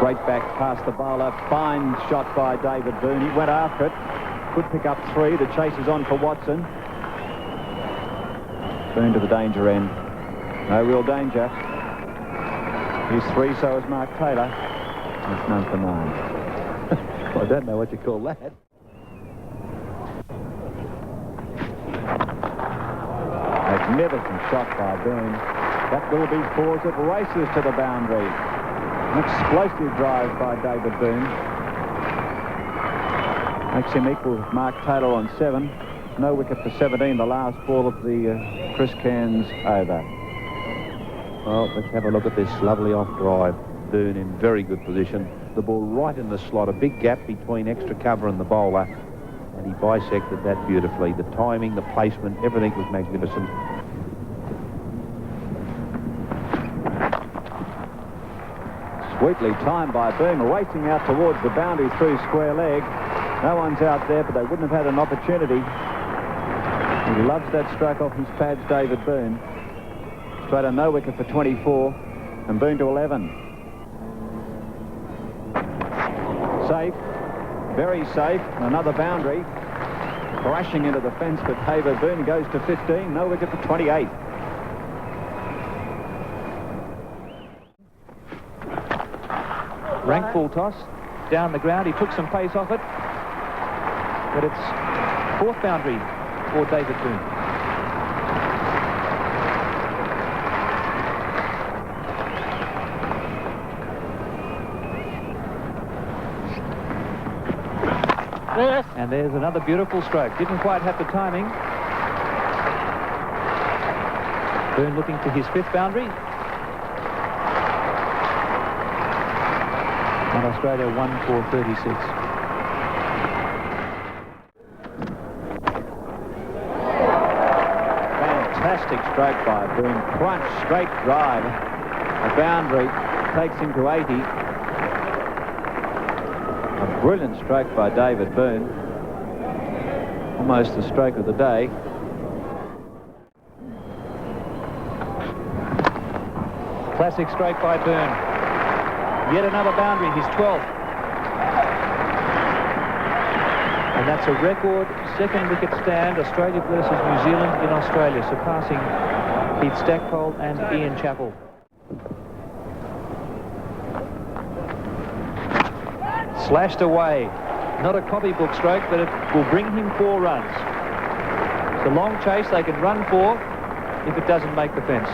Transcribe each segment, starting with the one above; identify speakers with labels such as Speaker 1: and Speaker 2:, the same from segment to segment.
Speaker 1: Straight back past the bowler. Fine shot by David Boon. He went after it. Could pick up 3. The chase is on for Watson. Boon to the danger end. No real danger. He's 3, so is Mark Taylor. It's none for 9. Well, I don't know what you call that. Magnificent shot by Boon. That will be 4 as it races to the boundary. An explosive drive by David Boon. Makes him equal with Mark Taylor on 7. No wicket for 17, the last ball of the Chris Cairns over.
Speaker 2: Well, let's have a look at this lovely off drive. Boon in very good position. The ball right in the slot, a big gap between extra cover and the bowler. And he bisected that beautifully. The timing, the placement, everything was magnificent.
Speaker 1: Sweetly timed by Boon, racing out towards the boundary through square leg. No one's out there, but they wouldn't have had an opportunity. He loves that stroke off his pads, David Boon. Straight on no wicket for 24, and Boon to 11. Safe, very safe, another boundary. Crashing into the fence for David Boon, goes to 15, no wicket for 28.
Speaker 3: Rank full toss, down the ground, he took some pace off it, but it's 4th boundary for David Boon. Yes. And there's another beautiful stroke. Didn't quite have the timing. Boon looking for his 5th boundary. And Australia 1 for 36.
Speaker 1: Fantastic stroke by Boon. Crunch, straight drive. A boundary takes him to 80. A brilliant stroke by David Boon. Almost the stroke of the day.
Speaker 3: Classic stroke by Boon. Yet another boundary, his 12th. And that's a record 2nd wicket stand, Australia versus New Zealand in Australia, surpassing Pete Stackpole and Ian Chappell. Slashed away. Not a copybook stroke, but it will bring him 4 runs. It's a long chase they can run for if it doesn't make the fence.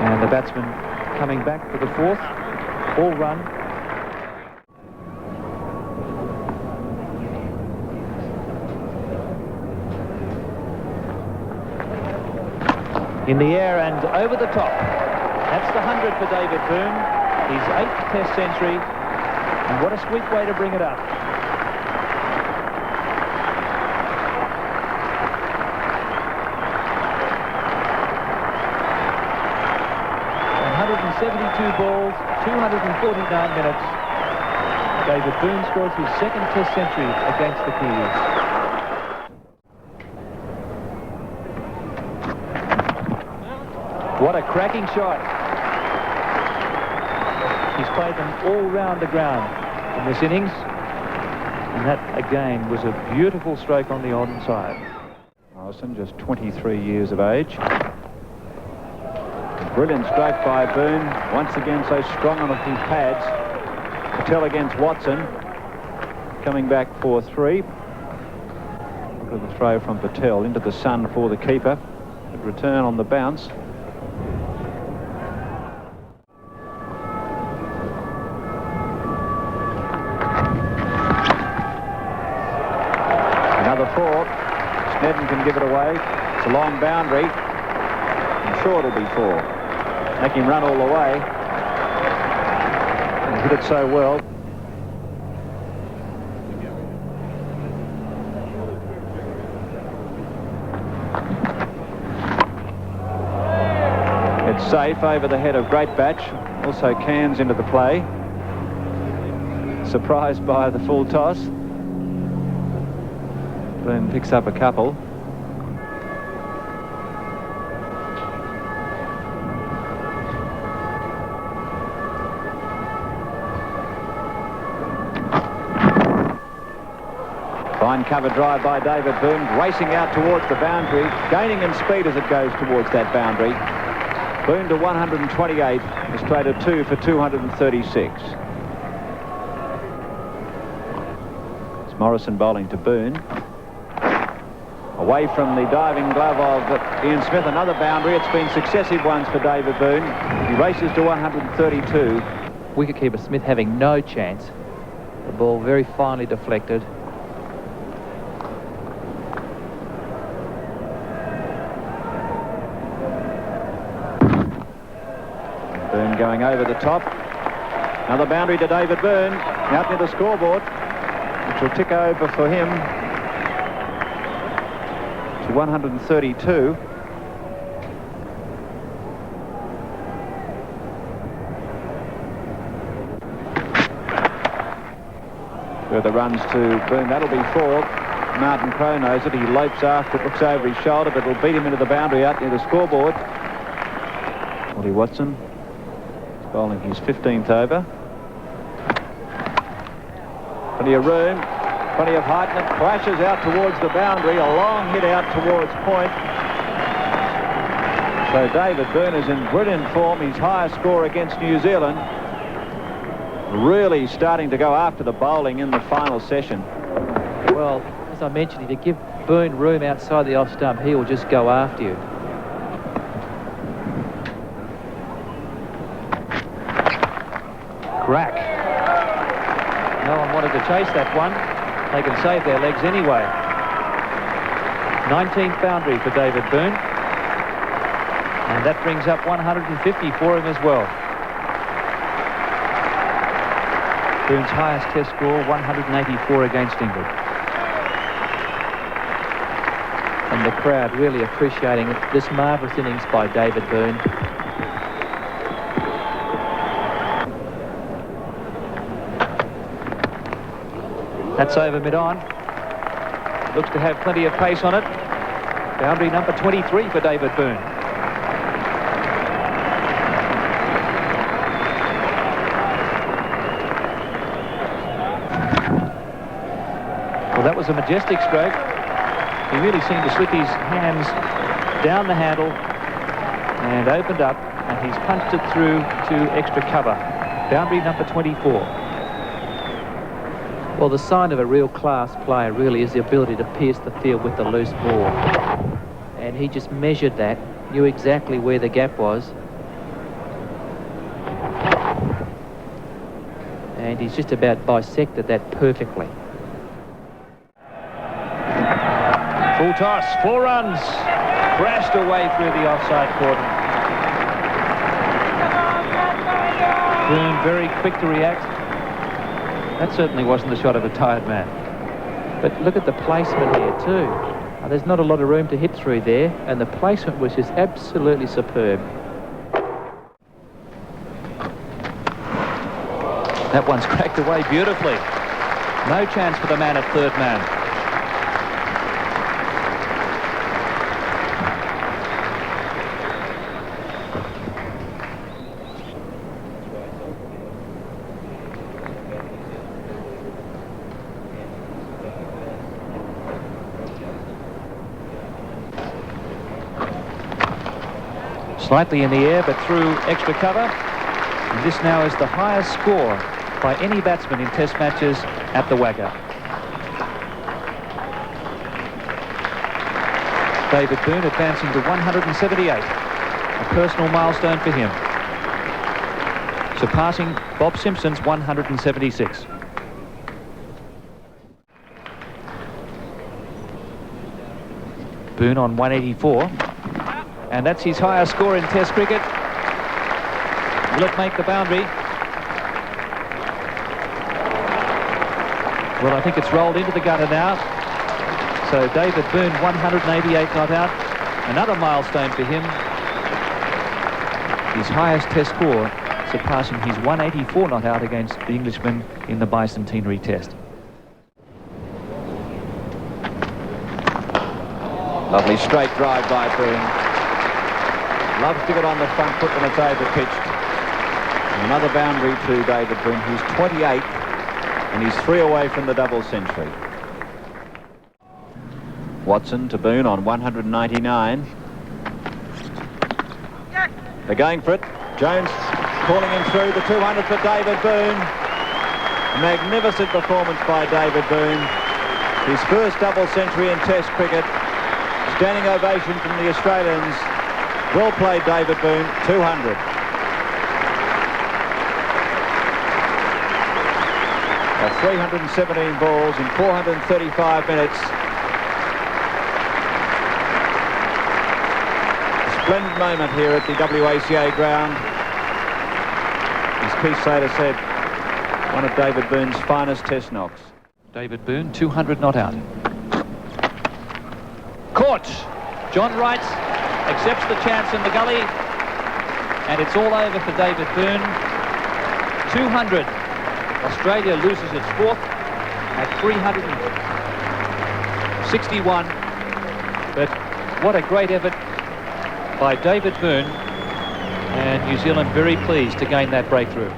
Speaker 3: And the batsman coming back for the 4th. All run. In the air and over the top. That's the 100 for David Boon. His 8th Test century. And what a sweet way to bring it up. 172 balls, 249 minutes. David Boon scores his 2nd Test century against the Kiwis. What a cracking shot. He's played them all round the ground in this innings. And that, again, was a beautiful stroke on the onside.
Speaker 1: Morrison, just 23 years of age. Brilliant stroke by Boon. Once again, so strong on his pads. Patel against Watson. Coming back for 3. Look at the throw from Patel into the sun for the keeper. Good return on the bounce. Another 4. Snedden can give it away. It's a long boundary. I'm sure it'll be 4. Make him run all the way. And hit it so well. It's safe over the head of Great Batch. Also Cairns into the play. Surprised by the full toss. Boon picks up a couple. cover drive by David Boon, racing out towards the boundary, gaining in speed as it goes towards that boundary. Boon to 128, Australia 2 for 236. It's Morrison bowling to Boon. Away from the diving glove of Ian Smith, another boundary. It's been successive ones for David Boon. He races to 132.
Speaker 3: Wicketkeeper Smith having no chance. The ball very finely deflected.
Speaker 1: Boon going over the top. Another boundary to David Boon. Out near the scoreboard, which will tick over for him to 132. Further runs to Boon. That'll be 4. Martin Crowe knows it. He lopes after it, looks over his shoulder, but it'll beat him into the boundary out near the scoreboard. Ollie Watson is bowling his 15th over. Plenty of room, plenty of height, and it crashes out towards the boundary. A long hit out towards point. So David Boon is in brilliant form. His highest score against New Zealand. Really starting to go after the bowling in the final session.
Speaker 3: Well, as I mentioned, if you give Boon room outside the off stump, he will just go after you. Crack. No one wanted to chase that one. They can save their legs anyway. 19th boundary for David Boon. And that brings up 150 for him as well. Boon's highest test score, 184 against England. And the crowd really appreciating this marvellous innings by David Boon. That's over mid-on. Looks to have plenty of pace on it. Boundary number 23 for David Boon. Well, that was a majestic stroke. He really seemed to slip his hands down the handle and opened up, and he's punched it through to extra cover. Boundary number 24. Well, the sign of a real class player really is the ability to pierce the field with the loose ball. And he just measured that, knew exactly where the gap was. And he's just about bisected that perfectly. Full toss, 4 runs. Crashed away through the offside cordon. Boon very quick to react. That certainly wasn't the shot of a tired man. But look at the placement here too. There's not a lot of room to hit through there, and the placement was just absolutely superb. That one's cracked away beautifully. No chance for the man at third man. Slightly in the air, but through extra cover. And this now is the highest score by any batsman in Test matches at the WACA. David Boon advancing to 178. A personal milestone for him. Surpassing Bob Simpson's 176. Boon on 184. And that's his highest score in Test cricket. Will it make the boundary? Well, I think it's rolled into the gutter now. So David Boon, 188 not out. Another milestone for him. His highest Test score, surpassing his 184 not out against the Englishman in the bicentenary Test.
Speaker 1: Lovely straight drive by Boon. Loves to get on the front foot when it's over-pitched. Another boundary to David Boon. He's 28, and he's 3 away from the double century. Watson to Boon on 199. They're going for it. Jones calling him through the 200 for David Boon. Magnificent performance by David Boon. His first double century in Test cricket. Standing ovation from the Australians. Well played, David Boon. 200. At 317 balls in 435 minutes. Splendid moment here at the WACA ground. As Keith Slater said, one of David Boon's finest Test knocks.
Speaker 3: David Boon, 200 not out. Caught. John Wright accepts the chance in the gully, and it's all over for David Boon. 200. Australia loses its fourth at 361. But what a great effort by David Boon, and New Zealand very pleased to gain that breakthrough.